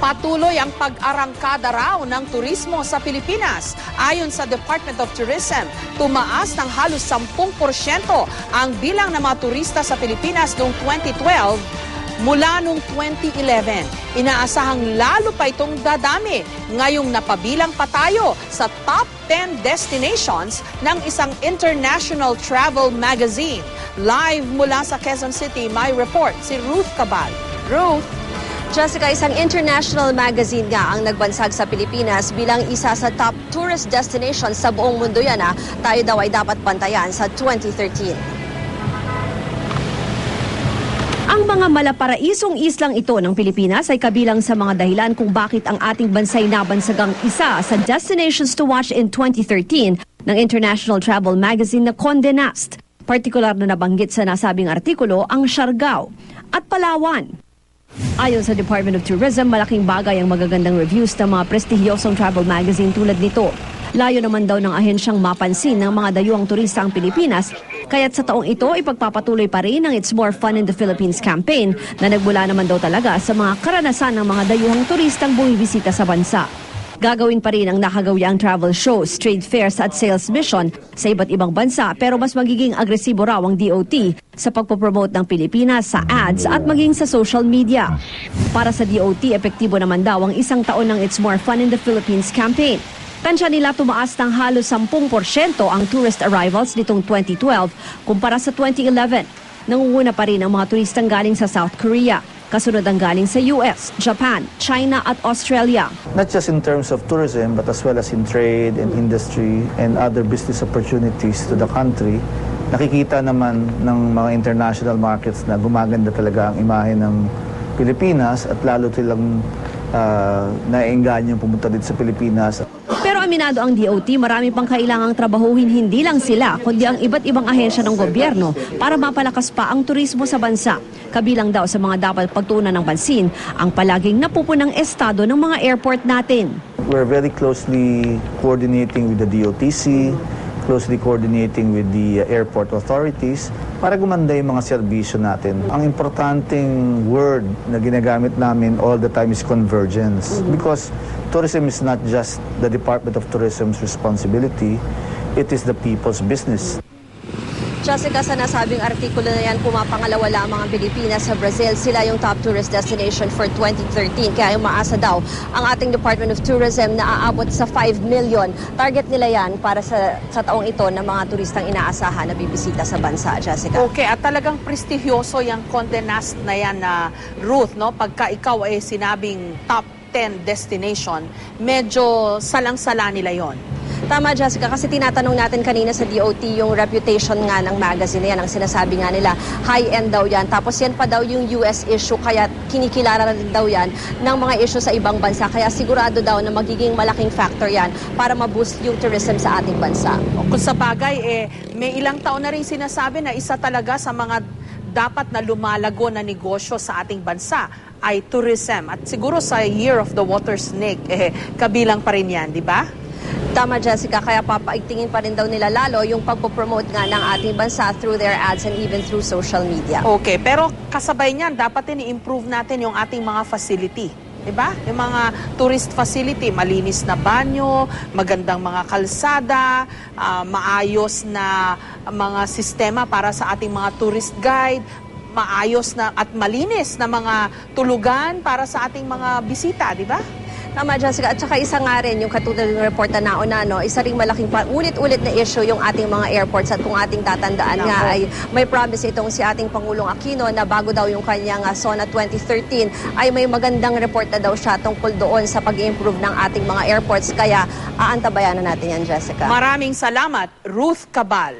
Patuloy ang pag-arangkada raw ng turismo sa Pilipinas. Ayon sa Department of Tourism, tumaas ng halos 10% ang bilang ng mga turista sa Pilipinas noong 2012 mula noong 2011. Inaasahang lalo pa itong dadami ngayong napabilang pa tayo sa top 10 destinations ng isang international travel magazine. Live mula sa Quezon City, may report si Ruth Cabal. Ruth? Jessica, isang international magazine nga ang nagbansag sa Pilipinas bilang isa sa top tourist destinations sa buong mundo yan. Tayo daw ay dapat bantayan sa 2013. Ang mga malaparaisong islang ito ng Pilipinas ay kabilang sa mga dahilan kung bakit ang ating bansay nabansagang isa sa destinations to watch in 2013 ng international travel magazine na Condé Nast. Partikular na nabanggit sa nasabing artikulo ang Siargao at Palawan. Ayon sa Department of Tourism, malaking bagay ang magagandang reviews ng mga prestigyosong travel magazine tulad nito. Layo naman daw ng ahensyang mapansin ng mga dayuhang turista ang Pilipinas, kaya't sa taong ito ipagpapatuloy pa rin ang It's More Fun in the Philippines campaign na nagmula naman daw talaga sa mga karanasan ng mga dayuhang turistang bumibisita sa bansa. Gagawin pa rin ang nakagawiang travel shows, trade fairs at sales mission sa iba't ibang bansa, pero mas magiging agresibo raw ang DOT sa pagpopromote ng Pilipinas sa ads at maging sa social media. Para sa DOT, epektibo naman daw ang isang taon ng It's More Fun in the Philippines campaign. Tansya nila tumaas ng halos 10% ang tourist arrivals nitong 2012 kumpara sa 2011. Nangunguna pa rin ang mga turistang galing sa South Korea. Kasunod ang galing sa US, Japan, China at Australia. Not just in terms of tourism, but as well as in trade and industry and other business opportunities to the country. Nakikita naman ng mga international markets na gumaganda talaga ang imahe ng Pilipinas at lalo silang naiengganyo pumunta dito sa Pilipinas. Pero aminado ang DOT, marami pang kailangang trabahuhin hindi lang sila, kundi ang iba't ibang ahensya ng gobyerno para mapalakas pa ang turismo sa bansa. Kabilang daw sa mga dapat pagtuunan ng pansin ang palaging napupunang estado ng mga airport natin. We're very closely coordinating with the DOTC, closely coordinating with the airport authorities para gumanda yung mga serbisyo natin. Ang importanteng word na ginagamit namin all the time is convergence. Because tourism is not just the Department of Tourism's responsibility, it is the people's business. Jessica, sa nasabing artikulo na yan, pumapangalawa lamang ang Pilipinas sa Brazil. Sila yung top tourist destination for 2013. Kaya umaasa daw ang ating Department of Tourism na aabot sa 5 million. Target nila yan para sa taong ito na mga turistang inaasahan na bibisita sa bansa, Jessica. Okay, at talagang prestihyoso yung Condé Nast na yan na Ruth, no? Pagka ikaw ay sinabing top 10 destination, medyo salang-sala nila yon. Tama, Jessica, kasi tinatanong natin kanina sa DOT yung reputation nga ng magazine na yan. Ang sinasabi nga nila, high-end daw yan. Tapos yan pa daw yung US issue, kaya kinikilala rin daw yan ng mga issue sa ibang bansa. Kaya sigurado daw na magiging malaking factor yan para ma-boost yung tourism sa ating bansa. Kung sa bagay, may ilang taon na rin sinasabi na isa talaga sa mga dapat na lumalago na negosyo sa ating bansa ay tourism. At siguro sa Year of the Water Snake, kabilang pa rin yan, di ba? Tama, Jessica, kaya papaigtingin pa rin daw nila lalo yung pagpopromote nga ng ating bansa through their ads and even through social media. Okay, pero kasabay niyan, dapat din i-improve natin yung ating mga facility. Diba? Yung mga tourist facility, malinis na banyo, magandang mga kalsada, maayos na mga sistema para sa ating mga tourist guide, maayos na at malinis na mga tulugan para sa ating mga bisita, di ba? Tama, Jessica. At saka isa nga rin yung katulad ng report na nauna, no? Isa ring malaking ulit-ulit na issue yung ating mga airports at kung ating tatandaan nga ay may promise itong si ating Pangulong Aquino na bago daw yung kanyang SONA 2013 ay may magandang report na daw siya tungkol doon sa pag-improve ng ating mga airports. Kaya aantabayan na natin yan, Jessica. Maraming salamat, Ruth Cabal.